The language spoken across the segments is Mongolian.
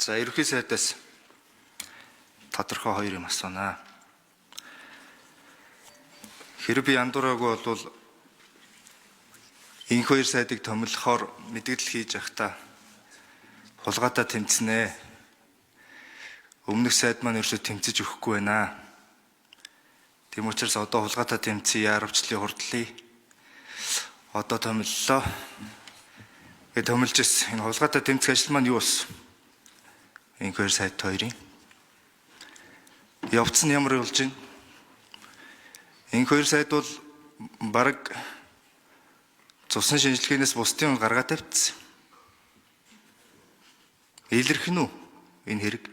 За ерөнхий сайдаас тодорхой хоёр юм асуунаа. Хэрэв би андуураагүй бол энэ хоёр сайдыг томилохоор мэдээлэл хийж явахдаа хулгайтай тэмцэнэ. Өмнөх сайд маань ерөөсөө тэмцэж өгөхгүй байна. Тийм учраас одоо хулгайтай тэмцээ яарвчлын хурдлыг одоо томиллоо. Томилж ирсэн. Энэ хулгайтай тэмцэх ажил маань юу болсон? Энэ хоёр сайд хоёрын явц нь ямар болж байна? Энэ хоёр сайд бол бараг цусан шинжилгээнээс бусдын гаргаад тавьчихсан. Илэрхэн үү энэ хэрэг?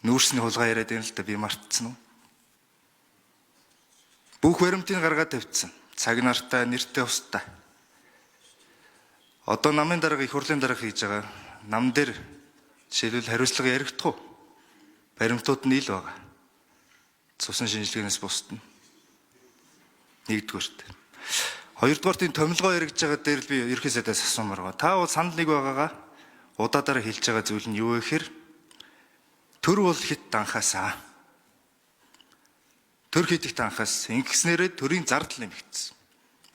Нүүрсний хулгай яриад байна л да, би мартсан уу? Бүх баримтыг гаргаад тавьчихсан. Цаг нартай, нэртэй устдаа. Одоо намын дарга их хурлын дарга хийж байгаа. Нам дээр жишээлбэл хариуцлага яригдах уу? Баримтууд нь ил байгаа. Цусан шинжилгээнээс бусдна. Нэгдүгээрт. Хоёрдугаарт энэ томилгоо яригдж байгаа дээр л би ерөнхий сайдаас асуумаар байгаа. Та бол санал нэг байгаагаа удаадараа хэлж байгаа зүйл нь юу вэ гэхээр төр бол хит данхаасаа. Төр хитэгт анхаас ингэснээрээ төрийн зардал нэмэгдсэн.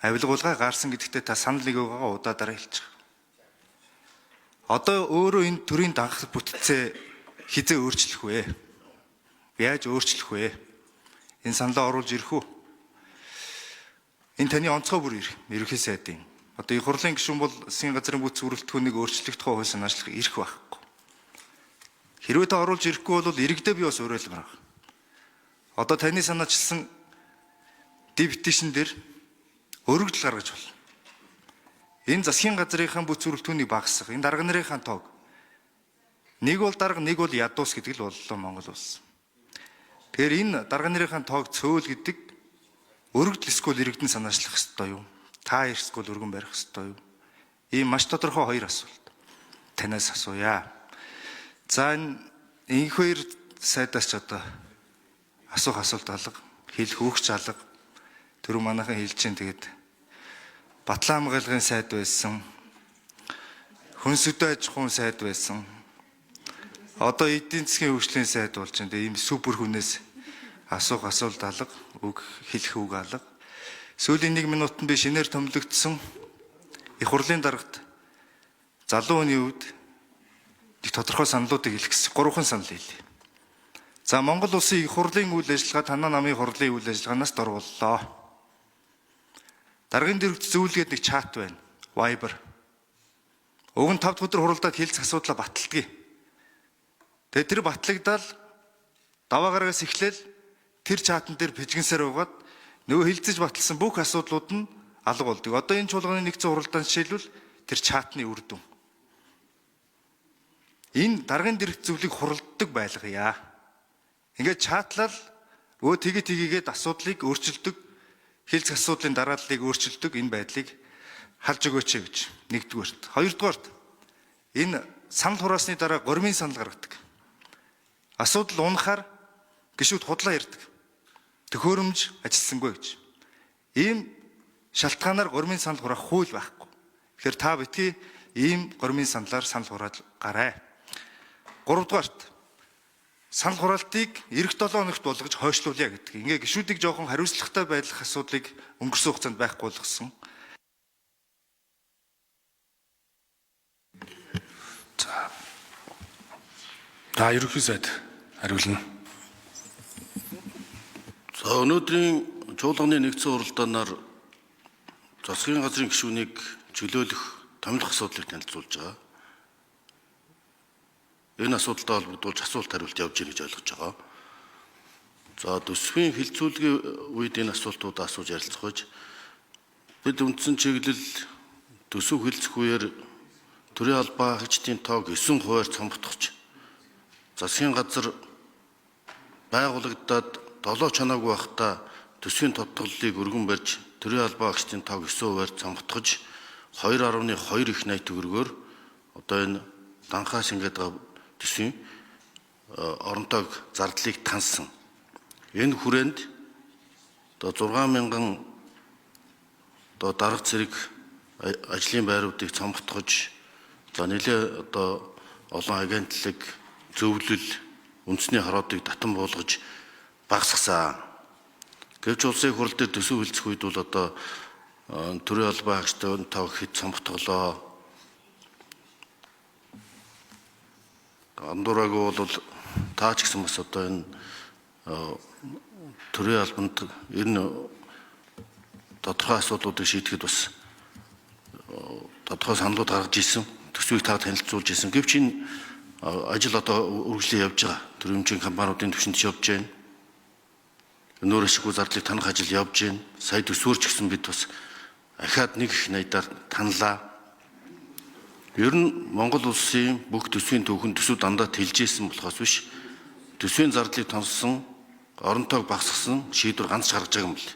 Авилгуулгай гаарсан гэдэгтээ та санал нэг байгаагаа удаадараа хэлж байгаа. Одоо өөрөө энэ төрийн данх бүтцээ хизээ өөрчлөх вэ? Яаж өөрчлөх вэ? Энэ саналаа оруулж ирэх үү? Энэ таны онцгой бүр ерөнхий сайдын. Одоо их хурлын гишүүн бол засгийн газрын бүтэц бүрэлдэхүүнийг өөрчлөх тухай хууль санаачлах ирэх байхгүй. Хэрвээ та оруулж ирэхгүй бол иргэдээ би бас уриалмаар байна. Одоо таны санаачилсан дипетишн дээр өргөдөл гаргаж болно. Энэ засгийн газрынхаа бүтэц бүрэлдэхүүнийг багасгах, энэ дарга нарын тоог. Нэг бол дарга, нэг бол ядуус гэдэг л боллоо Монгол улс. Тэгэхээр энэ дарга нарын тоог цөөл гэдэг өргөдөл эсвэл иргэдэн санаачлах ёстой юу? Та эсвэл өргөн барих ёстой юу? Ийм маш тодорхой хоёр асуулт. Танаас асууя. За энэ хоёр сайдаас ч одоо асуух асуулт алга, хэлэх өгч алга. Түрүү манайхан хэлж чинь тэгээд Батлан хамгаалгын сайд байсан. Хүнс хөдөө аж ахуйн сайд байсан. Одоо эдийн засгийн хөгжлийн сайд болж байна. Ийм супер хүнээс асуух асуулт алга, үг хэлэх үг алга. Сүүлийн 1 минутанд би шинээр томилогдсон их хурлын дарагт залуу хүний үед их тодорхой саналуудыг хэлэх гэсэн 3 санал хэлье. За Монгол улсын их хурлын үйл ажиллагаа танаа намын хурлын үйл ажиллагаанаас дорволлоо. Даргын дэргэд зөвлөгээд нэг чат байна. Viber. Уг нь 5 дахь өдөр хуралдаад хэлцэх асуудлаа баталдаг. Тэгээд тэр батлагдаад даваа гарагаас эхлээл тэр чатан дээр пижгэнсээр угаад нөгөө хилцэж баталсан бүх асуудлууд нь алга болдог. Одоо энэ чуулганы нэгдсэн хуралдаан жишээлбэл тэр чатны үр дүн. Энэ даргын дэргэд зөвлөгийг хуралддаг байлгая. Ингээд чатлал өө тгийгээд асуудлыг өөрчилдөг, хэлцэх асуудлын дарааллыг өөрчилдөг энэ байдлыг халж өгөөч гэж нэгдүгээрт. Хоёрдугаарт энэ санал хураасны дараа гормын санал гаргадаг. Асуудал унахаар гишүүд худлаа ярьдаг. Төхөөрөмж ажилласангүй гэж. Ийм шалтгаанаар гормын санал хураах хууль байхгүй. Тэгэхээр та битгий ийм гормын саналаар санал хураад гараа. Гуравдугаарт санал хураалтыг эх 7 хоногт болгож хойшлуулъя гэдэг. Ингээ гишүүдийг жоохон хариуцлагатай байх асуудлыг өнгөрсөн хугацаанд байхгүй болгосон. За ерөнхий сайд хариулна. За өнөөдрийн чуулганы нэгдсэн хуралдаанаар засгийн газрын гишүүнийг чөлөөлөх томилох асуудлыг танилцуулж байгаа. Энэ асуудалтай холбогдуулж асуулт хариулт явж ирэх гэж ойлгож байгаа. За төсвийн хилцүүлгийн үед энэ асуултуудаа асууж ярилцах гэж бид үндсэн чиглэл төсөв хилцэх үеэр төрийн албаа хаагчдын тоог 9 хувиар цомгтгоч засгийн газар байгуулагдаад 7 чанаагүй байхдаа төсвийн тодтголлыг өргөн барьж төрийн албаа хаагчдын тоог 9 хувиар цомгтгож 2.2 их найт төгрөгөөр одоо энэ данхаас ингээд төсвийн оронтойг зардлыг тансан. Энэ хүрээнд одоо 6,000 одоо дарга зэрэг ажлын байруудыг цомгтгож За нэлээ одоо олон агентлаг зөвлөл үндэсний хороодыг татан буулгаж багасгасан. Гэвч улсын хурал дээр төсөв хэлцэх үед бол одоо төрийн албан хаагчтай тав хэд цомгтголоо. Андуураагүй бол таа ч гэсэн бас одоо энэ төрийн албанд ер нь тодорхой асуудлуудыг шийдэхэд бас тодорхой саналууд гаргаж ирсэн. Төсвийг та танилцуулж ирсэн. Гэвч энэ ажил одоо үргэлжлэн явж байгаа. Төрийн хэмжээний компаниудын түвшинд явж байна. Нүүр ашиггүй зардлыг танах ажил явж байна. Сая төсвөрч гэсэн бид бас ахаад нэг их найдаар танлаа. Ер нь Монгол улсын бүх төсвийн түүхэн төсөв дандаа тэлжсэн болохоос биш. Төсвийн зардлыг тонсон, оронтойг багасгасан шийдвэр ганц гаргаж байгаа юм бэл.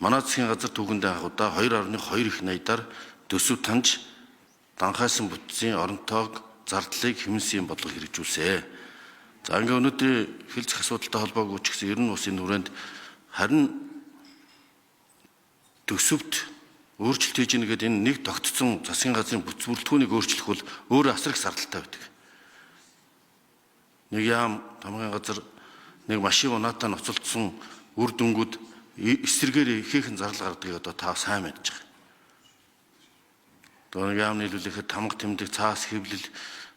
Манай засгийн газар түүхэндээ анхудаа 2.2 их найдаар төсөв таньж данхайсан бүтцийн оронтойг зардлыг хэмнэсэн бодлого хэрэгжүүлсэн. За ингээ өнөөдрийн хэлцэх асуудалтай холбоогүй ч гэсэн ер нь улсын нүрэнд харин төсөвт өөрчлөлт хийж ийн гэдэг энэ нэг тогтцсон засгийн газрын бүс бүрэлдэхүүнийг өөрчлөх бол өөрөө асар их сардалтай байдаг. Нэг яам тамгын газар нэг машин унаатаа ноцолдсон үр дүнгууд эсрэгээр ихээхэн зардал гаргадгийг одоо та сайн мэдж байгаа. Одоо нэг яам нийлүүлэхэд тамга тэмдэг цаас хэвлэл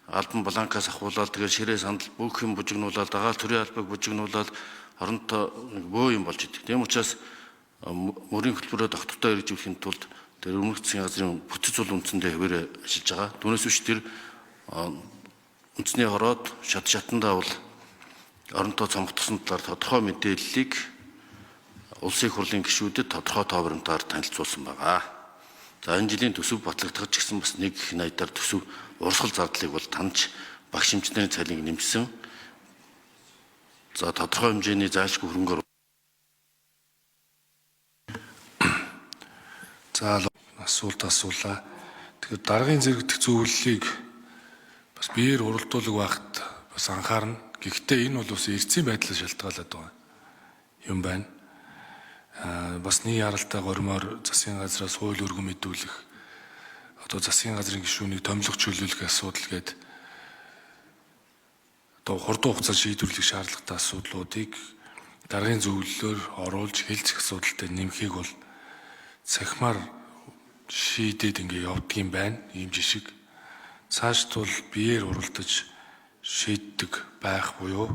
албан бланкаас ахуулаад тэгээд ширээ сандал бүх юм бужигнуулаад дагаал төрийн албаг бужигнуулаад хоронтой бөө юм болж идэв. Тийм учраас мөрийн хөтөлбөрөөр доктортой хэрэгжүүлэхийн тулд тэр өмнөх засгийн газрын бүтц зул үндсэндээ хэвээр ажиллаж байгаа. Түүнээс биш тэр үндэсний хороод шатандаа бол оронтой цомгтсон талаар тодорхой мэдээллийг улсын хурлын гишүүдэд тодорхой тоо баримтаар танилцуулсан байгаа. За энэ жилийн төсөв батлагдах ч гэсэн бас нэг их найдаар төсөв урсгал зардлыг бол таньж багш хэмжээний цалинг нэмсэн. За тодорхой хэмжээний зайлшгүй хөрөнгөөр За асуулт асуулаа. Тэгэхээр даргын зэрэгдэх зөвлөлийг бас биеэр уралдуулаг байхад бас анхаарна. Гэхдээ энэ бол бас эрдэсийн байдлаас шалтгаалаад байгаа юм байна. Бас нэг яралтай гормоор засгийн газраас хууль өргөн мэдүүлэх, одоо засгийн газрын гишүүнийг томилох чөлөөлөх асуудал гээд одоо хурдан хугацаанд шийдвэрлэх шаардлагатай асуудлуудыг даргын зөвлөлөөр оруулж хэлцэх асуудалтай нэмэхийг бол цахимаар шийдээд ингээ явдаг юм байна. Ийм жишг. Цаашд бол биеэр уралдаж шийддэг байх буюу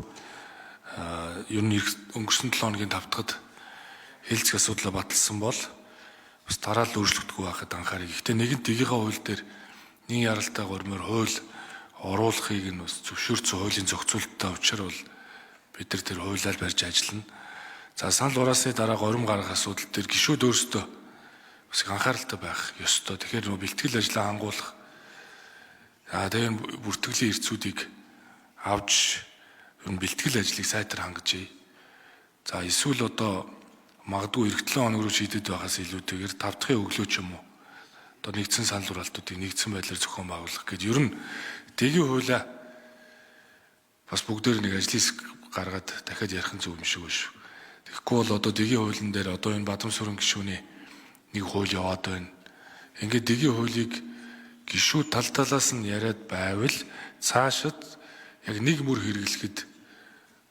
ер нь өнгөрсөн 7 хоногийн давтахад хэлцэх асуудлаа баталсан бол бас дараа л өөрчлөгдөхгүй байхад анхаарыг. Гэхдээ нэгэнт тгийнхээ хууль дээр нэг яралтай гормоор хууль оруулахыг нь бас зөвшөөрсөн хуулийн зохицуулалттай учраас бол бид нар тэр хуулиар барьж ажиллана. За санал хураасны дараа горим гаргах асуудал дээр гишүүд өөрсдөө бас анхааралтай байх ёстой. Тэгэхээр нөө бэлтгэл ажлаа хангуулах тэгээд бүртгэлийн эрцүүдийг авч ер нь бэлтгэл ажлыг сайтар хангажээ. За эсвэл одоо магадгүй эх 7 хоног руу шийдэд байгаас илүүтэйгээр 5 дахь өглөө ч юм уу одоо нэгдсэн санал хураалтуудыг нэгдсэн байдлаар зохион байгуулах гэж ер нь дэгийн хуулиа бас бүгдээр нэг ажлын хэсэг гаргаад дахиад ярих нь зөв юм шиг байна шүү. Тэгэхгүй бол одоо дэгийн хуулийн дээр одоо энэ Бадамсүрэн гишүүний нэг хууль яваад байна. Ингээд дэгийн хуулийг гишүүд тал талаас нь яриад байвал цаашид яг нэг мөр хэрэглэхэд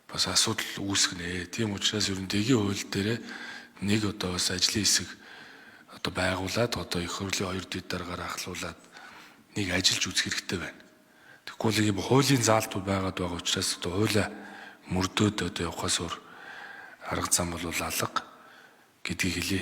бас асуудал үүсгэнэ. Тийм учраас ер нь дэгийн хууль дээр нэг одоо бас ажлын хэсэг одоо байгуулад одоо их хурлын 2 дэд дараагаар ахлуулад нэг ажиллаж үзэх хэрэгтэй байна. Тэгэхгүй л ийм хуулийн заалтууд байгаад байгаа учраас одоо хуулиа мөрдөөд одоо явахаас өөр арга зам бол алга гэдгийг хэлье.